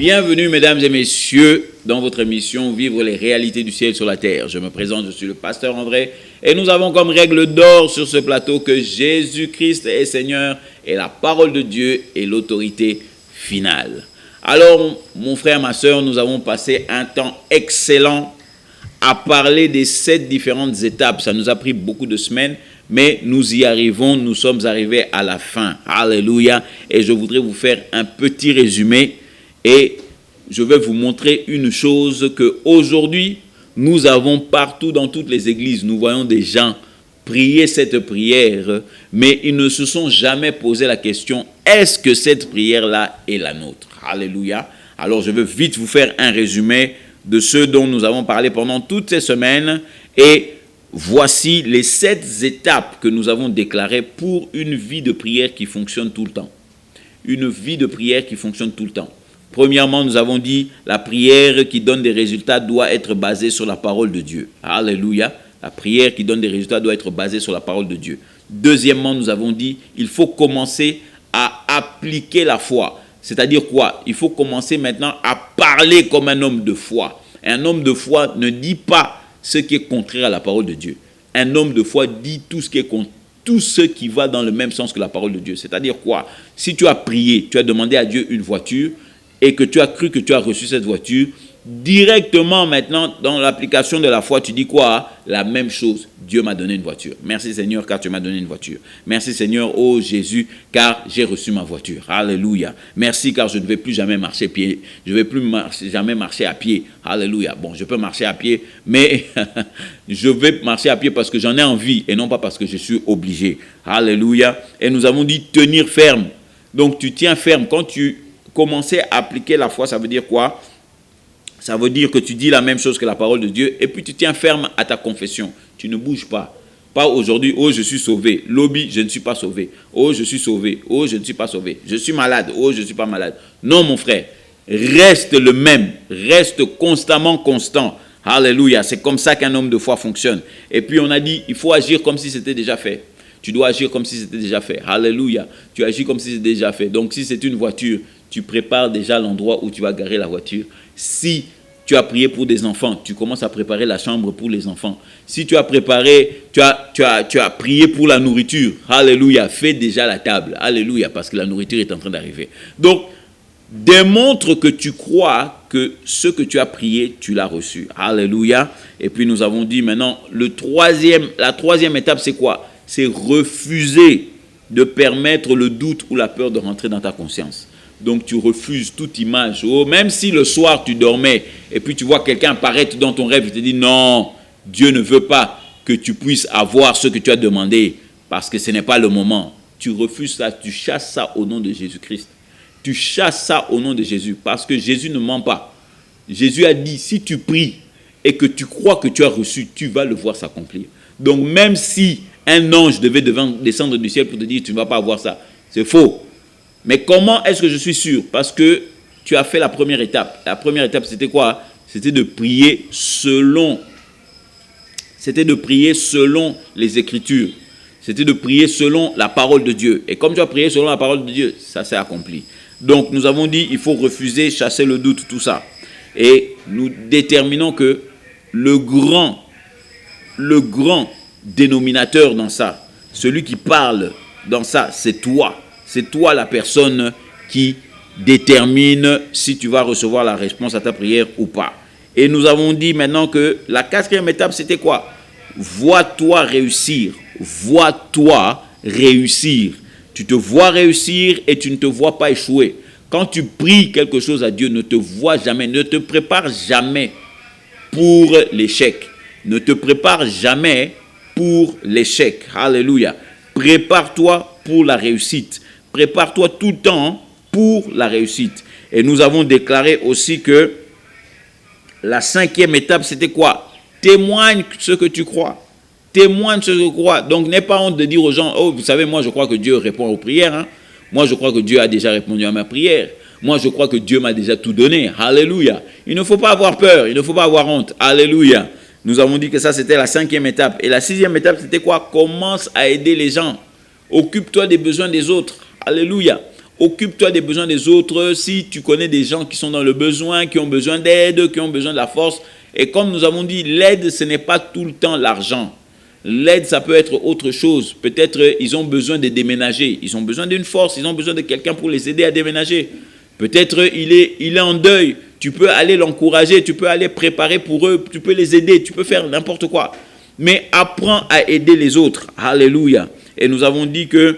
Bienvenue mesdames et messieurs dans votre émission Vivre les réalités du ciel sur la terre. Je me présente, je suis le pasteur André et nous avons comme règle d'or sur ce plateau que Jésus-Christ est Seigneur et la parole de Dieu est l'autorité finale. Alors mon frère, ma soeur, nous avons passé un temps excellent à parler des 7 différentes étapes. Ça nous a pris beaucoup de semaines, mais nous y arrivons, nous sommes arrivés à la fin. Alléluia. Et je voudrais vous faire un petit résumé et je vais vous montrer une chose qu'aujourd'hui, nous avons partout dans toutes les églises. Nous voyons des gens prier cette prière, mais ils ne se sont jamais posé la question, est-ce que cette prière-là est la nôtre? Alléluia. Alors je veux vite vous faire un résumé de ce dont nous avons parlé pendant toutes ces semaines et voici les 7 étapes que nous avons déclarées pour une vie de prière qui fonctionne tout le temps. Une vie de prière qui fonctionne tout le temps. Premièrement, nous avons dit la prière qui donne des résultats doit être basée sur la parole de Dieu. Alléluia. La prière qui donne des résultats doit être basée sur la parole de Dieu. Deuxièmement, nous avons dit il faut commencer à appliquer la foi. C'est-à-dire quoi? Il faut commencer maintenant à parler comme un homme de foi. Un homme de foi ne dit pas ce qui est contraire à la parole de Dieu. Un homme de foi dit tout ce qui va dans le même sens que la parole de Dieu. C'est-à-dire quoi? Si tu as prié, tu as demandé à Dieu une voiture et que tu as cru que tu as reçu cette voiture, directement maintenant, dans l'application de la foi, tu dis quoi? La même chose. Dieu m'a donné une voiture. Merci Seigneur, car tu m'as donné une voiture. Merci Seigneur, oh Jésus, car j'ai reçu ma voiture. Alléluia. Merci, car je ne vais plus jamais marcher pied. Je ne vais plus jamais marcher à pied. Alléluia. Bon, je peux marcher à pied, mais je vais marcher à pied parce que j'en ai envie et non pas parce que je suis obligé. Alléluia. Et nous avons dit tenir ferme. Donc, tu tiens ferme. Quand tu commences à appliquer la foi, ça veut dire quoi? Ça veut dire que tu dis la même chose que la parole de Dieu et puis tu tiens ferme à ta confession. Tu ne bouges pas. Pas aujourd'hui, oh je suis sauvé. Lobby, je ne suis pas sauvé. Oh je suis sauvé. Oh je ne suis pas sauvé. Je suis malade. Oh je ne suis pas malade. Non mon frère, reste le même. Reste constamment constant. Alléluia. C'est comme ça qu'un homme de foi fonctionne. Et puis on a dit, il faut agir comme si c'était déjà fait. Tu dois agir comme si c'était déjà fait. Alléluia. Tu agis comme si c'était déjà fait. Donc si c'est une voiture, tu prépares déjà l'endroit où tu vas garer la voiture. Si tu as prié pour des enfants, tu commences à préparer la chambre pour les enfants. Si tu as préparé, tu as prié pour la nourriture, alléluia, fais déjà la table, alléluia, parce que la nourriture est en train d'arriver. Donc, démontre que tu crois que ce que tu as prié, tu l'as reçu, alléluia. Et puis nous avons dit maintenant, la troisième étape, c'est quoi? C'est refuser de permettre le doute ou la peur de rentrer dans ta conscience. Donc tu refuses toute image. Oh, même si le soir tu dormais et puis tu vois quelqu'un apparaître dans ton rêve, il te dit non, Dieu ne veut pas que tu puisses avoir ce que tu as demandé parce que ce n'est pas le moment. Tu refuses ça, tu chasses ça au nom de Jésus-Christ. Tu chasses ça au nom de Jésus parce que Jésus ne ment pas. Jésus a dit si tu pries et que tu crois que tu as reçu, tu vas le voir s'accomplir. Donc même si un ange devait descendre du ciel pour te dire tu ne vas pas avoir ça, c'est faux. Mais comment est-ce que je suis sûr? Parce que tu as fait la première étape. La première étape, c'était quoi? C'était de prier selon les Écritures. C'était de prier selon la parole de Dieu. Et comme tu as prié selon la parole de Dieu, ça s'est accompli. Donc, nous avons dit, il faut refuser, chasser le doute, tout ça. Et nous déterminons que le grand dénominateur dans ça, celui qui parle dans ça, c'est toi. C'est toi la personne qui détermine si tu vas recevoir la réponse à ta prière ou pas. Et nous avons dit maintenant que la 4e étape, c'était quoi? Vois-toi réussir. Vois-toi réussir. Tu te vois réussir et tu ne te vois pas échouer. Quand tu pries quelque chose à Dieu, ne te vois jamais, ne te prépare jamais pour l'échec. Ne te prépare jamais pour l'échec. Alléluia. Prépare-toi pour la réussite. Prépare-toi tout le temps pour la réussite. Et nous avons déclaré aussi que la 5e étape, c'était quoi? Témoigne ce que tu crois. Témoigne ce que tu crois. Donc, n'aie pas honte de dire aux gens, oh, vous savez, moi, je crois que Dieu répond aux prières. Hein? Moi, je crois que Dieu a déjà répondu à ma prière. Moi, je crois que Dieu m'a déjà tout donné. Alléluia. Il ne faut pas avoir peur. Il ne faut pas avoir honte. Alléluia. Nous avons dit que ça, c'était la 5e étape. Et la 6e étape, c'était quoi? Commence à aider les gens. Occupe-toi des besoins des autres. Alléluia. occupe-toi des besoins des autres. Si tu connais des gens qui sont dans le besoin, qui ont besoin d'aide, qui ont besoin de la force, et comme nous avons dit, l'aide, ce n'est pas tout le temps l'argent. L'aide, ça peut être autre chose. Peut-être ils ont besoin de déménager. Ils ont besoin d'une force. Ils ont besoin de quelqu'un pour les aider à déménager. Peut-être il est en deuil. Tu peux aller l'encourager. Tu peux aller préparer pour eux. Tu peux les aider. Tu peux faire n'importe quoi. Mais apprends à aider les autres. Alléluia. Et nous avons dit que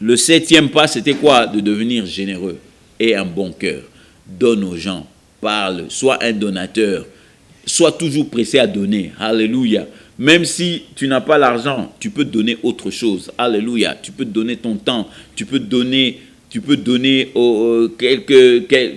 le 7e pas, c'était quoi? De devenir généreux et un bon cœur. Donne aux gens. Parle. Sois un donateur. Sois toujours pressé à donner. Alléluia. Même si tu n'as pas l'argent, tu peux donner autre chose. Alléluia. Tu peux donner ton temps. Tu peux donner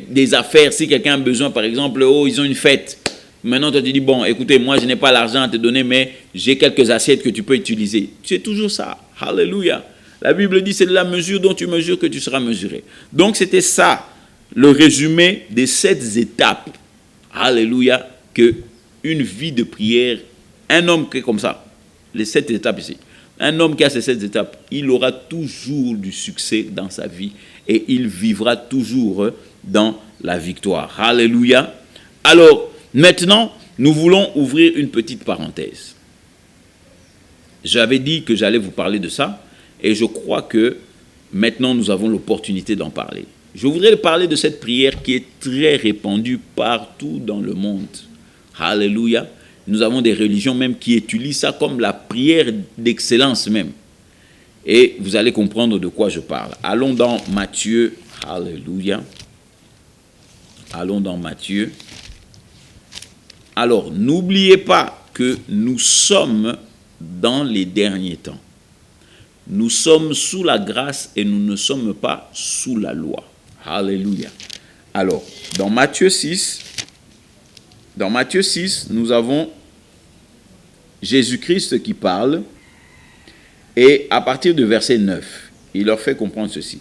des affaires. Si quelqu'un a besoin, par exemple, ils ont une fête. Maintenant, toi, tu dis, bon, écoutez, moi, je n'ai pas l'argent à te donner, mais j'ai quelques assiettes que tu peux utiliser. C'est toujours ça. Alléluia. La Bible dit, c'est de la mesure dont tu mesures que tu seras mesuré. Donc, c'était ça, le résumé des 7 étapes. Alléluia. Que une vie de prière, un homme qui est comme ça, les 7 étapes ici, un homme qui a ces 7 étapes, il aura toujours du succès dans sa vie et il vivra toujours dans la victoire. Alléluia. Alors, maintenant, nous voulons ouvrir une petite parenthèse. J'avais dit que j'allais vous parler de ça et je crois que maintenant nous avons l'opportunité d'en parler. Je voudrais parler de cette prière qui est très répandue partout dans le monde. Alléluia. Nous avons des religions même qui utilisent ça comme la prière d'excellence même. Et vous allez comprendre de quoi je parle. Allons dans Matthieu. Alléluia. Allons dans Matthieu. Alors, n'oubliez pas que nous sommes dans les derniers temps. Nous sommes sous la grâce et nous ne sommes pas sous la loi. Alléluia. Alors, dans Matthieu 6, nous avons Jésus-Christ qui parle et à partir du verset 9, il leur fait comprendre ceci.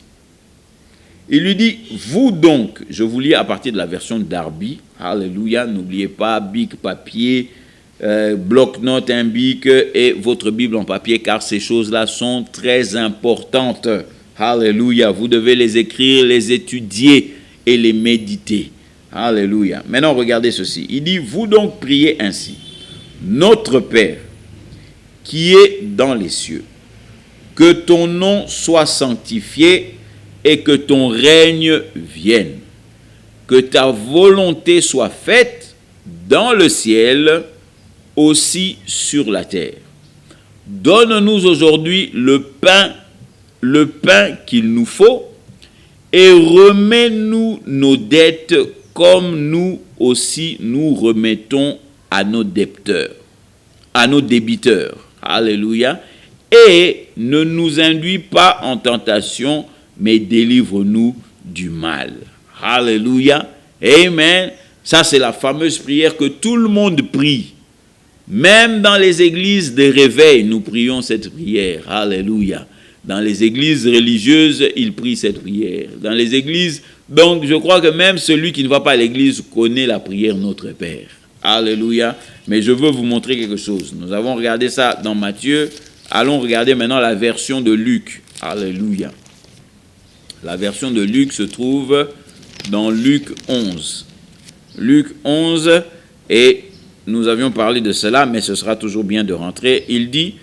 Il lui dit, vous donc, je vous lis à partir de la version Darby, alléluia, n'oubliez pas, bic, papier, bloc-notes, un bic et votre Bible en papier, car ces choses-là sont très importantes. Alléluia, vous devez les écrire, les étudier et les méditer. Alléluia. Maintenant, regardez ceci. Il dit, vous donc priez ainsi. Notre Père, qui est dans les cieux, que ton nom soit sanctifié et que ton règne vienne. Que ta volonté soit faite dans le ciel, aussi sur la terre. Donne-nous aujourd'hui le pain qu'il nous faut, et remets-nous nos dettes comme nous aussi nous remettons à nos débiteurs. Alléluia. Et ne nous induis pas en tentation, mais délivre-nous du mal. Alléluia. Amen. Ça, c'est la fameuse prière que tout le monde prie. Même dans les églises de réveil, nous prions cette prière. Alléluia. Dans les églises religieuses, ils prient cette prière. Dans les églises, donc je crois que même celui qui ne va pas à l'église connaît la prière Notre Père. Alléluia. Mais je veux vous montrer quelque chose. Nous avons regardé ça dans Matthieu. Allons regarder maintenant la version de Luc. Alléluia. La version de Luc se trouve dans Luc 11. Luc 11, et nous avions parlé de cela, mais ce sera toujours bien de rentrer. Il dit,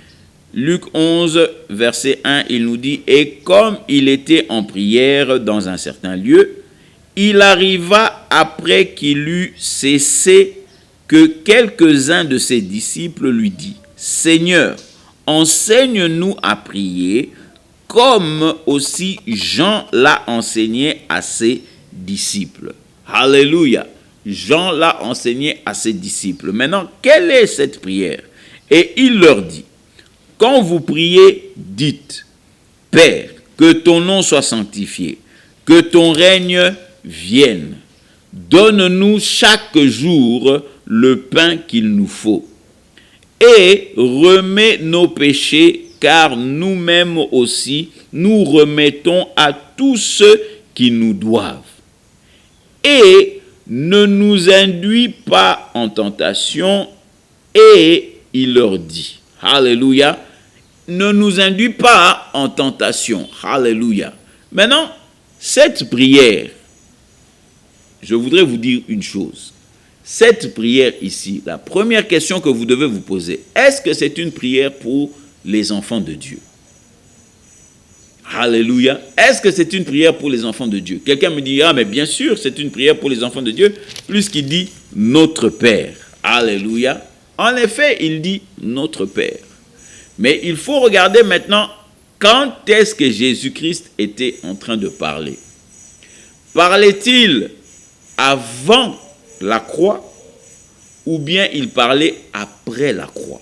Luc 11, verset 1, il nous dit, « Et comme il était en prière dans un certain lieu, il arriva après qu'il eut cessé que quelques-uns de ses disciples lui disent, « Seigneur, enseigne-nous à prier, comme aussi Jean l'a enseigné à ses disciples. » Alléluia. Jean l'a enseigné à ses disciples. Maintenant, quelle est cette prière? Et il leur dit, quand vous priez, dites, Père, que ton nom soit sanctifié, que ton règne vienne. Donne-nous chaque jour le pain qu'il nous faut. Et remets nos péchés, car nous-mêmes aussi, nous remettons à tous ceux qui nous doivent. Et ne nous induis pas en tentation. Et il leur dit, Alléluia, ne nous induis pas en tentation. Alléluia. Maintenant, cette prière, je voudrais vous dire une chose. Cette prière ici, la première question que vous devez vous poser, est-ce que c'est une prière pour les enfants de Dieu? Alléluia. Est-ce que c'est une prière pour les enfants de Dieu? Quelqu'un me dit, ah mais bien sûr, c'est une prière pour les enfants de Dieu, puisqu'il dit notre Père. Alléluia. En effet, il dit notre Père. Mais il faut regarder maintenant quand est-ce que Jésus-Christ était en train de parler. Parlait-il avant la croix ou bien il parlait après la croix?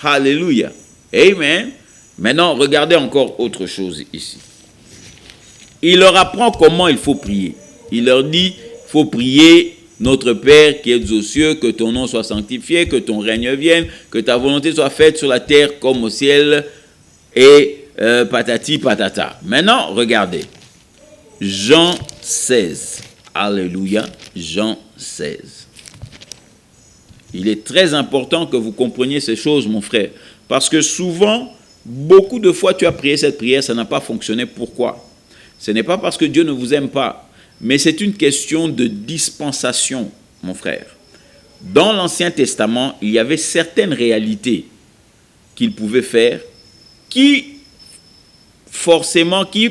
Alléluia. Amen. Maintenant, regardez encore autre chose ici. Il leur apprend comment il faut prier. Il leur dit, il faut prier notre Père qui es aux cieux, que ton nom soit sanctifié, que ton règne vienne, que ta volonté soit faite sur la terre comme au ciel, et patati patata. Maintenant, regardez. Jean 16. Alléluia. Jean 16. Il est très important que vous compreniez ces choses, mon frère. Parce que souvent, beaucoup de fois, tu as prié cette prière, ça n'a pas fonctionné. Pourquoi? Ce n'est pas parce que Dieu ne vous aime pas, mais c'est une question de dispensation, mon frère. Dans l'Ancien Testament, il y avait certaines réalités qu'il pouvait faire qui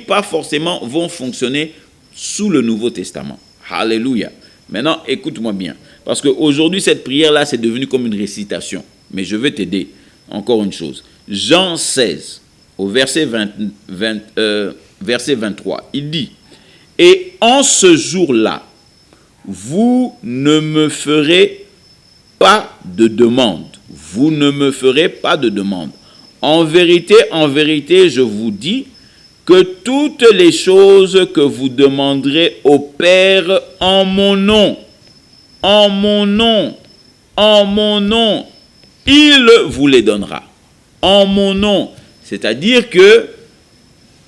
pas forcément vont fonctionner sous le Nouveau Testament. Alléluia. Maintenant, écoute-moi bien. Parce qu'aujourd'hui, cette prière-là, c'est devenu comme une récitation. Mais je vais t'aider. Encore une chose. Jean 16, au verset 23, il dit, « Et en ce jour-là, vous ne me ferez pas de demande. Vous ne me ferez pas de demande. En vérité, je vous dis que toutes les choses que vous demanderez au Père en mon nom, il vous les donnera. En mon nom. C'est-à-dire que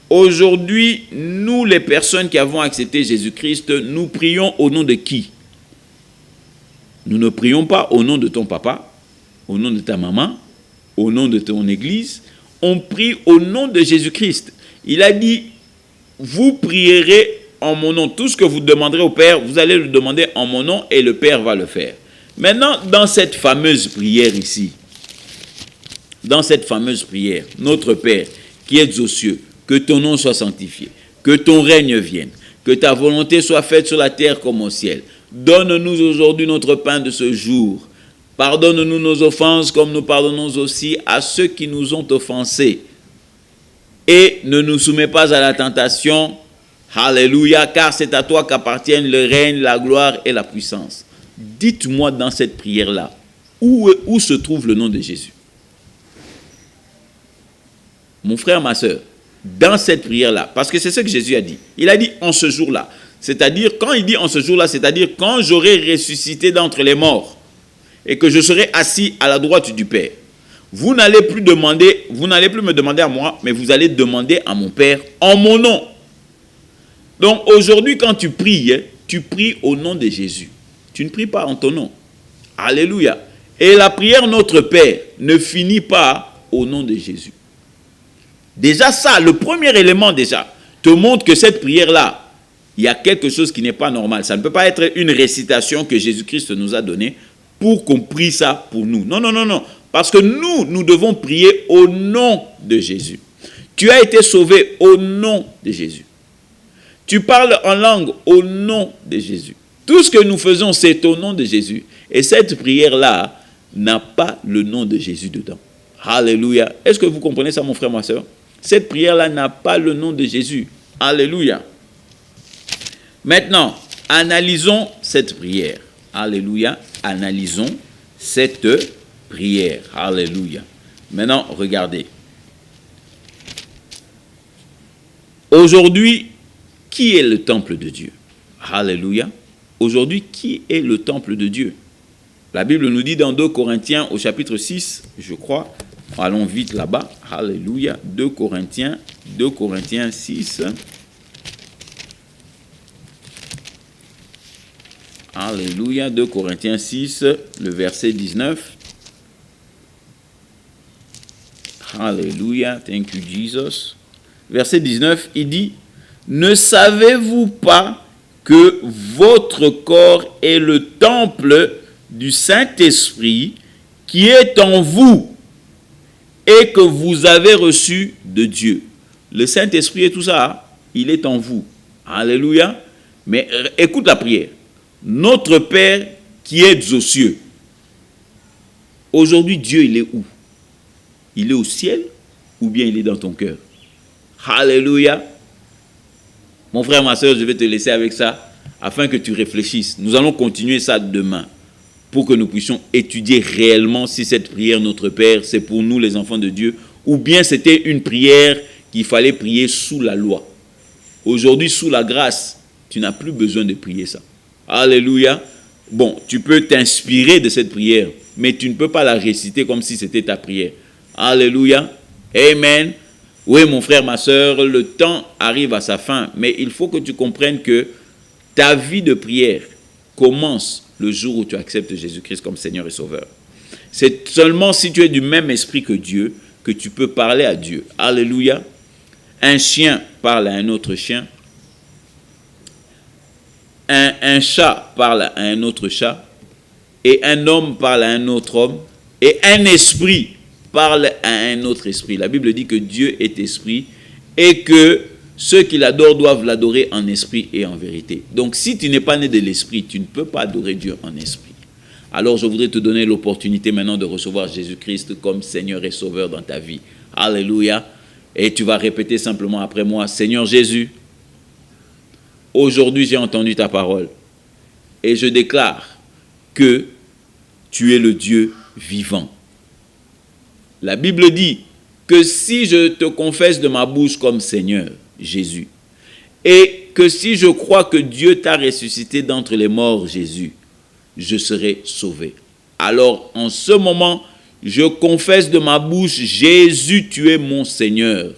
aujourd'hui, nous, les personnes qui avons accepté Jésus-Christ, nous prions au nom de qui? Nous ne prions pas au nom de ton papa, au nom de ta maman, au nom de ton église. On prie au nom de Jésus-Christ. Il a dit, vous prierez en mon nom. Tout ce que vous demanderez au Père, vous allez le demander en mon nom et le Père va le faire. Maintenant, dans cette fameuse prière ici, notre Père qui es aux cieux, que ton nom soit sanctifié, que ton règne vienne, que ta volonté soit faite sur la terre comme au ciel. Donne-nous aujourd'hui notre pain de ce jour. Pardonne-nous nos offenses comme nous pardonnons aussi à ceux qui nous ont offensés. Et ne nous soumets pas à la tentation. Alléluia, car c'est à toi qu'appartiennent le règne, la gloire et la puissance. Dites-moi dans cette prière-là, où se trouve le nom de Jésus? Mon frère, ma soeur, dans cette prière-là, parce que c'est ce que Jésus a dit. Il a dit en ce jour-là. C'est-à-dire, quand il dit en ce jour-là, c'est-à-dire quand j'aurai ressuscité d'entre les morts et que je serai assis à la droite du Père. Vous n'allez plus me demander à moi, mais vous allez demander à mon Père en mon nom. Donc aujourd'hui, quand tu pries au nom de Jésus. Tu ne pries pas en ton nom. Alléluia. Et la prière Notre Père ne finit pas au nom de Jésus. Déjà ça, le premier élément déjà, te montre que cette prière-là, il y a quelque chose qui n'est pas normal. Ça ne peut pas être une récitation que Jésus-Christ nous a donnée pour qu'on prie ça pour nous. Non, non, non, non. Parce que nous devons prier au nom de Jésus. Tu as été sauvé au nom de Jésus. Tu parles en langue au nom de Jésus. Tout ce que nous faisons, c'est au nom de Jésus. Et cette prière-là n'a pas le nom de Jésus dedans. Alléluia. Est-ce que vous comprenez ça, mon frère, ma soeur? Cette prière-là n'a pas le nom de Jésus. Alléluia. Maintenant, analysons cette prière. Alléluia. Analysons cette prière. Alléluia. Maintenant, regardez. Aujourd'hui, qui est le temple de Dieu? Alléluia. Aujourd'hui, qui est le temple de Dieu? La Bible nous dit dans 2 Corinthiens au chapitre 6, je crois. Allons vite là-bas. Alléluia. 2 Corinthiens 6. Alléluia. 2 Corinthiens 6, le verset 19. Alléluia. Thank you, Jesus. Verset 19, il dit, « Ne savez-vous pas que votre corps est le temple du Saint-Esprit qui est en vous et que vous avez reçu de Dieu? Le Saint-Esprit et tout ça, il est en vous. Alléluia. Mais écoute la prière. Notre Père qui es aux cieux. Aujourd'hui, Dieu, il est où? Il est au ciel ou bien il est dans ton cœur? Alléluia. Mon frère, ma soeur, je vais te laisser avec ça afin que tu réfléchisses. Nous allons continuer ça demain pour que nous puissions étudier réellement si cette prière, notre Père, c'est pour nous les enfants de Dieu ou bien c'était une prière qu'il fallait prier sous la loi. Aujourd'hui, sous la grâce, tu n'as plus besoin de prier ça. Alléluia. Bon, tu peux t'inspirer de cette prière, mais tu ne peux pas la réciter comme si c'était ta prière. Alléluia. Amen. Oui, mon frère, ma soeur, le temps arrive à sa fin, mais il faut que tu comprennes que ta vie de prière commence le jour où tu acceptes Jésus-Christ comme Seigneur et Sauveur. C'est seulement si tu es du même esprit que Dieu que tu peux parler à Dieu. Alléluia. Un chien parle à un autre chien. Un chat parle à un autre chat. Et un homme parle à un autre homme. Et un esprit parle à un autre esprit. La Bible dit que Dieu est esprit et que ceux qui l'adorent doivent l'adorer en esprit et en vérité. Donc si tu n'es pas né de l'esprit, tu ne peux pas adorer Dieu en esprit. Alors je voudrais te donner l'opportunité maintenant de recevoir Jésus-Christ comme Seigneur et Sauveur dans ta vie. Alléluia. Et tu vas répéter simplement après moi: Seigneur Jésus, aujourd'hui j'ai entendu ta parole et je déclare que tu es le Dieu vivant. La Bible dit que si je te confesse de ma bouche comme Seigneur Jésus, et que si je crois que Dieu t'a ressuscité d'entre les morts, Jésus, je serai sauvé. Alors en ce moment, je confesse de ma bouche: Jésus, tu es mon Seigneur.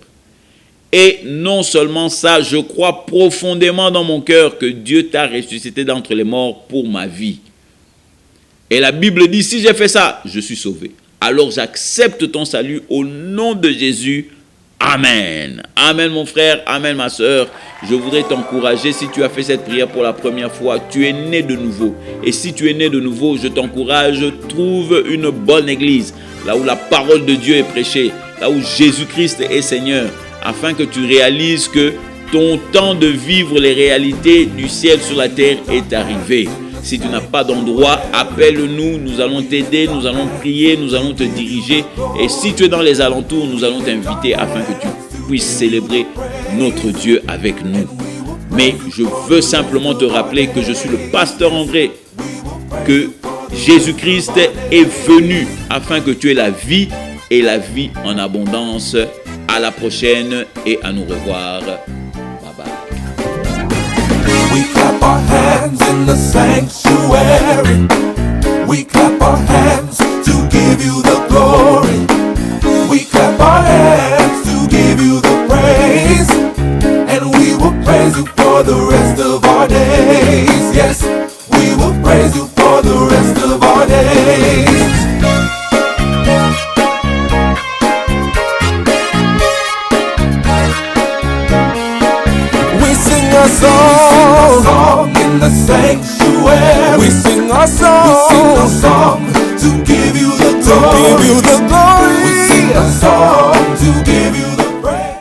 Et non seulement ça, je crois profondément dans mon cœur que Dieu t'a ressuscité d'entre les morts pour ma vie. Et la Bible dit, si j'ai fait ça, je suis sauvé. Alors j'accepte ton salut au nom de Jésus. Amen. Amen mon frère, amen ma soeur. Je voudrais t'encourager, si tu as fait cette prière pour la première fois, tu es né de nouveau. Et si tu es né de nouveau, je t'encourage, trouve une bonne église, là où la parole de Dieu est prêchée, là où Jésus-Christ est Seigneur, afin que tu réalises que ton temps de vivre les réalités du ciel sur la terre est arrivé. Si tu n'as pas d'endroit, appelle-nous, nous allons t'aider, nous allons prier, nous allons te diriger. Et si tu es dans les alentours, nous allons t'inviter afin que tu puisses célébrer notre Dieu avec nous. Mais je veux simplement te rappeler que je suis le pasteur André, que Jésus-Christ est venu afin que tu aies la vie et la vie en abondance. À la prochaine et à nous revoir. Bye bye. We clap our hands in the sanctuary. We clap our hands to give you the glory. We clap our hands to give you the praise. And we will praise you for the rest of our days. Yes, we will praise you for the rest of our days. We sing a song in the sanctuary. We sing a song to give